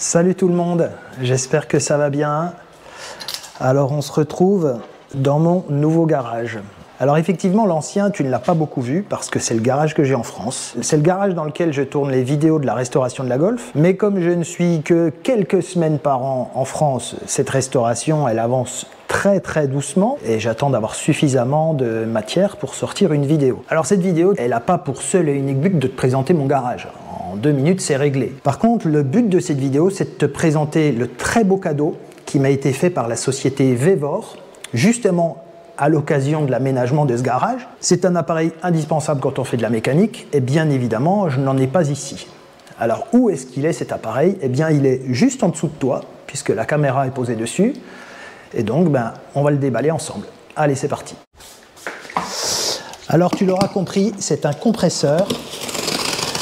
Salut tout le monde, j'espère que ça va bien. Alors on se retrouve dans mon nouveau garage. Alors effectivement l'ancien tu ne l'as pas beaucoup vu parce que c'est le garage que j'ai en France. C'est le garage dans lequel je tourne les vidéos de la restauration de la Golf. Mais comme je ne suis que quelques semaines par an en France, cette restauration elle avance très doucement et j'attends d'avoir suffisamment de matière pour sortir une vidéo. Alors cette vidéo elle n'a pas pour seul et unique but de te présenter mon garage. En 2 minutes c'est réglé. Par contre le but de cette vidéo c'est de te présenter le très beau cadeau qui m'a été fait par la société Vevor justement à l'occasion de l'aménagement de ce garage. C'est un appareil indispensable quand on fait de la mécanique et bien évidemment je n'en ai pas ici. Alors où est-ce qu'il est cet appareil? Eh bien il est juste en dessous de toi puisque la caméra est posée dessus et donc on va le déballer ensemble. Allez c'est parti. Alors tu l'auras compris, c'est un compresseur.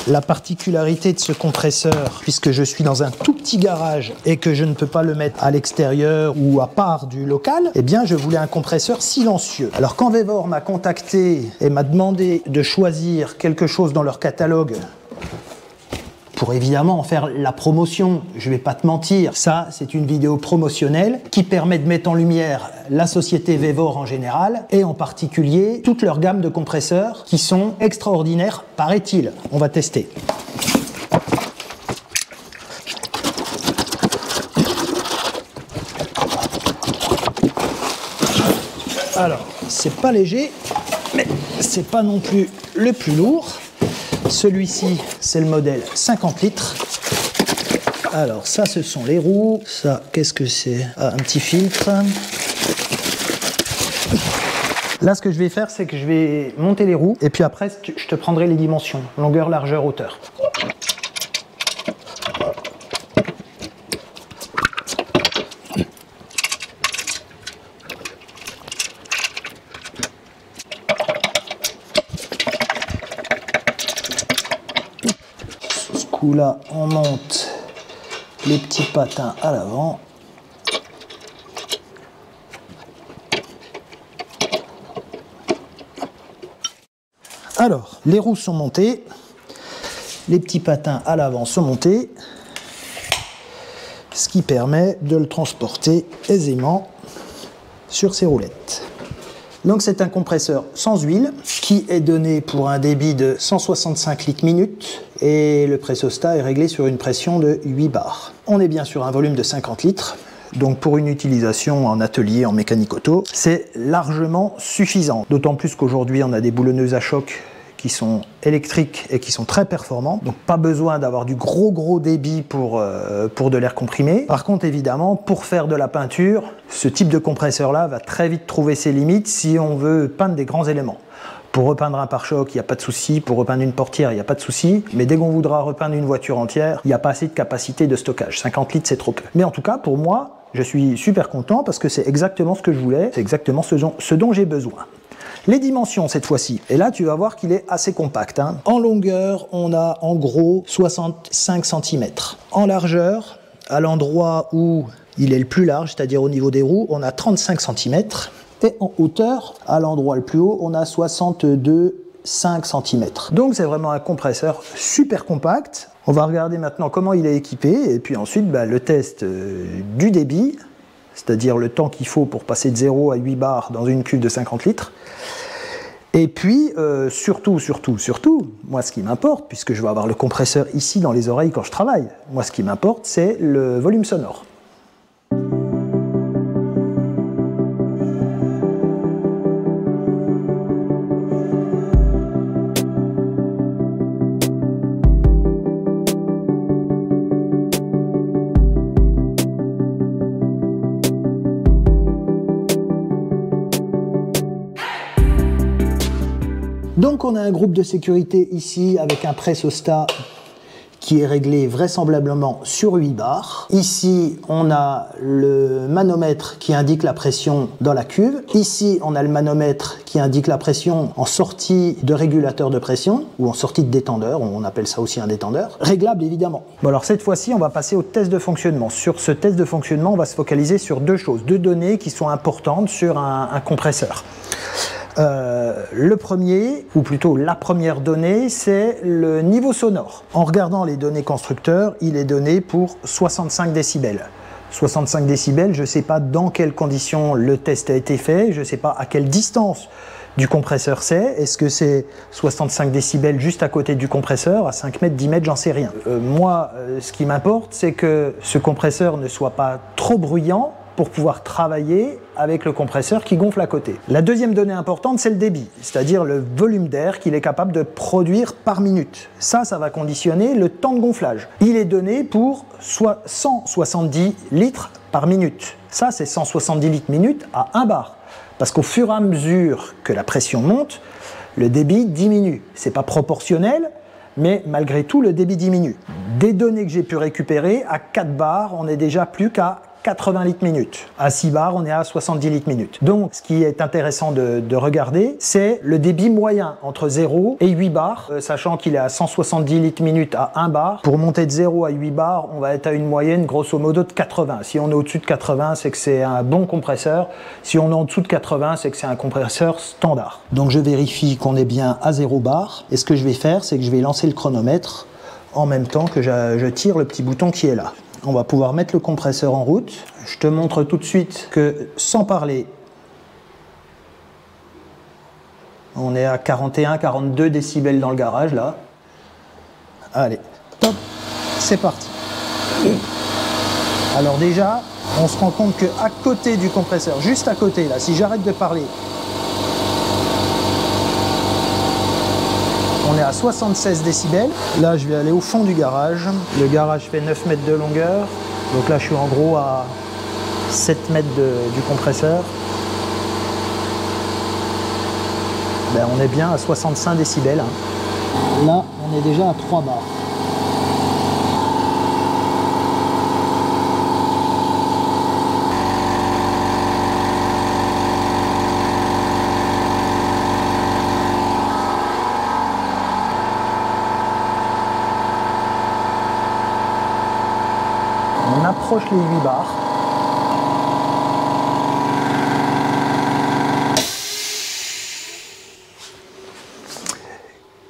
La particularité de ce compresseur, puisque je suis dans un tout petit garage et que je ne peux pas le mettre à l'extérieur ou à part du local, eh bien je voulais un compresseur silencieux. Alors quand Vevor m'a contacté et m'a demandé de choisir quelque chose dans leur catalogue pour évidemment en faire la promotion, je vais pas te mentir, ça c'est une vidéo promotionnelle qui permet de mettre en lumière la société Vevor en général et en particulier toute leur gamme de compresseurs qui sont extraordinaires, paraît-il. On va tester. Alors, c'est pas léger, mais c'est pas non plus le plus lourd. Celui-ci, c'est le modèle 50 litres. Alors ça, ce sont les roues. Ça, qu'est-ce que c'est? Un petit filtre. Là, ce que je vais faire, c'est que je vais monter les roues. Et puis après, je te prendrai les dimensions. Longueur, largeur, hauteur. Là, on monte les petits patins à l'avant. Alors, les roues sont montées, les petits patins à l'avant sont montés, ce qui permet de le transporter aisément sur ces roulettes. Donc c'est un compresseur sans huile qui est donné pour un débit de 165 litres minute et le pressostat est réglé sur une pression de 8 bars. On est bien sur un volume de 50 litres, donc pour une utilisation en atelier, en mécanique auto, c'est largement suffisant. D'autant plus qu'aujourd'hui on a des boulonneuses à choc qui sont électriques et qui sont très performantes, donc pas besoin d'avoir du gros débit pour de l'air comprimé. Par contre évidemment pour faire de la peinture, ce type de compresseur là va très vite trouver ses limites si on veut peindre des grands éléments. Pour repeindre un pare-choc, il n'y a pas de souci. Pour repeindre une portière, il n'y a pas de souci. Mais dès qu'on voudra repeindre une voiture entière, il n'y a pas assez de capacité de stockage. 50 litres, c'est trop peu. Mais en tout cas, pour moi, je suis super content parce que c'est exactement ce que je voulais. C'est exactement ce dont j'ai besoin. Les dimensions cette fois-ci. Et là, tu vas voir qu'il est assez compact. Hein. En longueur, on a en gros 65 cm. En largeur, à l'endroit où il est le plus large, c'est-à-dire au niveau des roues, on a 35 cm. Et en hauteur, à l'endroit le plus haut, on a 62,5 cm. Donc c'est vraiment un compresseur super compact. On va regarder maintenant comment il est équipé et puis ensuite le test du débit, c'est-à-dire le temps qu'il faut pour passer de 0 à 8 bars dans une cuve de 50 litres. Et puis surtout, moi ce qui m'importe, puisque je vais avoir le compresseur ici dans les oreilles quand je travaille, moi ce qui m'importe c'est le volume sonore. Donc on a un groupe de sécurité ici avec un pressostat qui est réglé vraisemblablement sur 8 bars. Ici on a le manomètre qui indique la pression dans la cuve. Ici on a le manomètre qui indique la pression en sortie de régulateur de pression ou en sortie de détendeur, on appelle ça aussi un détendeur. Réglable évidemment. Bon alors cette fois-ci on va passer au test de fonctionnement. Sur ce test de fonctionnement on va se focaliser sur deux choses, deux données qui sont importantes sur un compresseur. Le premier, ou plutôt la première donnée, c'est le niveau sonore. En regardant les données constructeurs, il est donné pour 65 décibels. 65 décibels, je ne sais pas dans quelles conditions le test a été fait, je ne sais pas à quelle distance du compresseur c'est. Est-ce que c'est 65 décibels juste à côté du compresseur, à 5 mètres, 10 mètres, j'en sais rien. Moi, ce qui m'importe, c'est que ce compresseur ne soit pas trop bruyant pour pouvoir travailler avec le compresseur qui gonfle à côté. La deuxième donnée importante, c'est le débit, c'est-à-dire le volume d'air qu'il est capable de produire par minute. Ça va conditionner le temps de gonflage. Il est donné pour 170 litres par minute. Ça, c'est 170 litres minute à 1 bar. Parce qu'au fur et à mesure que la pression monte, le débit diminue. C'est pas proportionnel, mais malgré tout, le débit diminue. Des données que j'ai pu récupérer, à 4 bars, on n'est déjà plus qu'à 80 litres minute. À 6 bars, on est à 70 litres minute. Donc, ce qui est intéressant de regarder, c'est le débit moyen entre 0 et 8 bars, sachant qu'il est à 170 litres minute à 1 bar. Pour monter de 0 à 8 bars, on va être à une moyenne grosso modo de 80. Si on est au-dessus de 80, c'est que c'est un bon compresseur. Si on est en dessous de 80, c'est que c'est un compresseur standard. Donc, je vérifie qu'on est bien à 0 bar. Et ce que je vais faire, c'est que je vais lancer le chronomètre en même temps que je tire le petit bouton qui est là. On va pouvoir mettre le compresseur en route. Je te montre tout de suite que, sans parler, on est à 41-42 décibels dans le garage, là. Allez, top, c'est parti. Alors déjà, on se rend compte qu'à côté du compresseur, juste à côté, là, si j'arrête de parler, on est à 76 décibels. Là, je vais aller au fond du garage. Le garage fait 9 mètres de longueur. Donc là, je suis en gros à 7 mètres du compresseur. Ben, on est bien à 65 décibels. Hein. Là, on est déjà à 3 bars. On approche les 8 bars.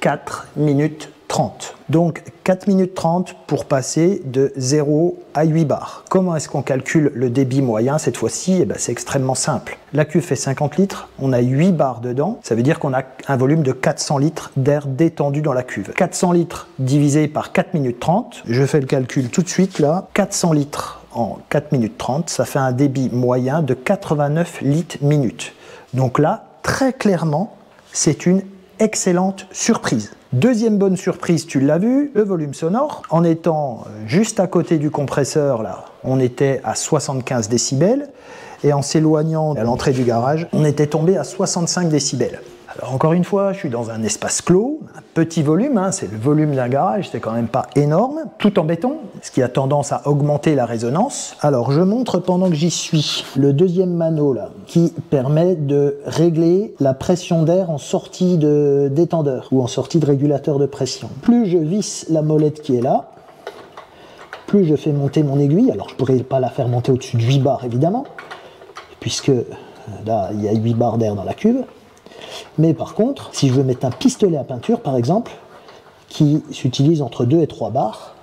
« 4 minutes 30. Donc 4 minutes 30 pour passer de 0 à 8 bars. Comment est-ce qu'on calcule le débit moyen cette fois-ci? C'est extrêmement simple. La cuve fait 50 litres, on a 8 bars dedans, ça veut dire qu'on a un volume de 400 litres d'air détendu dans la cuve. 400 litres divisé par 4 minutes 30, je fais le calcul tout de suite là, 400 litres en 4 minutes 30, ça fait un débit moyen de 89 litres minute. Donc là, très clairement, c'est une excellente surprise. Deuxième bonne surprise, tu l'as vu, le volume sonore. En étant juste à côté du compresseur, là, on était à 75 décibels. Et en s'éloignant à l'entrée du garage, on était tombé à 65 décibels. Alors encore une fois, je suis dans un espace clos, un petit volume, hein, c'est le volume d'un garage, c'est quand même pas énorme, tout en béton, ce qui a tendance à augmenter la résonance. Alors je montre pendant que j'y suis le deuxième mano là, qui permet de régler la pression d'air en sortie de détendeur ou en sortie de régulateur de pression. Plus je visse la molette qui est là, plus je fais monter mon aiguille. Alors je pourrais pas la faire monter au-dessus de 8 bars évidemment, puisque là il y a 8 bars d'air dans la cuve. Mais par contre, si je veux mettre un pistolet à peinture, par exemple, qui s'utilise entre 2 et 3 bars,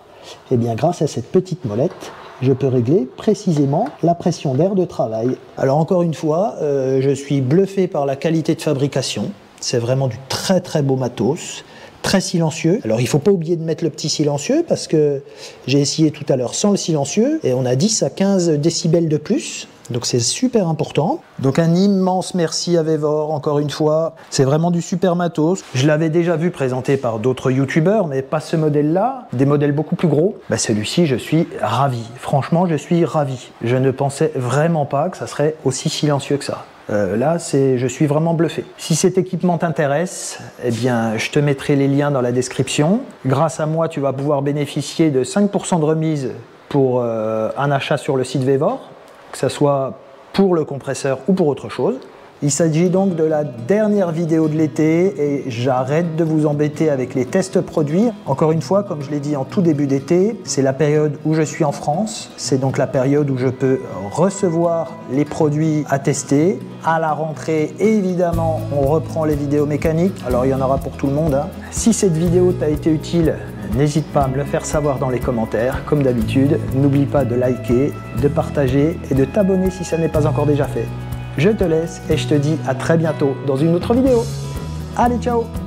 eh bien grâce à cette petite molette, je peux régler précisément la pression d'air de travail. Alors encore une fois, je suis bluffé par la qualité de fabrication. C'est vraiment du très très beau matos, très silencieux. Alors il ne faut pas oublier de mettre le petit silencieux parce que j'ai essayé tout à l'heure sans le silencieux et on a 10 à 15 décibels de plus. Donc c'est super important. Donc un immense merci à Vevor, encore une fois. C'est vraiment du super matos. Je l'avais déjà vu présenté par d'autres youtubeurs, mais pas ce modèle-là, des modèles beaucoup plus gros. Bah celui-ci, je suis ravi. Franchement, je suis ravi. Je ne pensais vraiment pas que ça serait aussi silencieux que ça. Là, je suis vraiment bluffé. Si cet équipement t'intéresse, eh bien, je te mettrai les liens dans la description. Grâce à moi, tu vas pouvoir bénéficier de 5% de remise pour un achat sur le site Vevor, que ce soit pour le compresseur ou pour autre chose. Il s'agit donc de la dernière vidéo de l'été et j'arrête de vous embêter avec les tests produits. Encore une fois, comme je l'ai dit en tout début d'été, c'est la période où je suis en France. C'est donc la période où je peux recevoir les produits à tester. À la rentrée, évidemment, on reprend les vidéos mécaniques. Alors il y en aura pour tout le monde, hein. Si cette vidéo t'a été utile, n'hésite pas à me le faire savoir dans les commentaires. Comme d'habitude, n'oublie pas de liker, de partager et de t'abonner si ça n'est pas encore déjà fait. Je te laisse et je te dis à très bientôt dans une autre vidéo. Allez, ciao!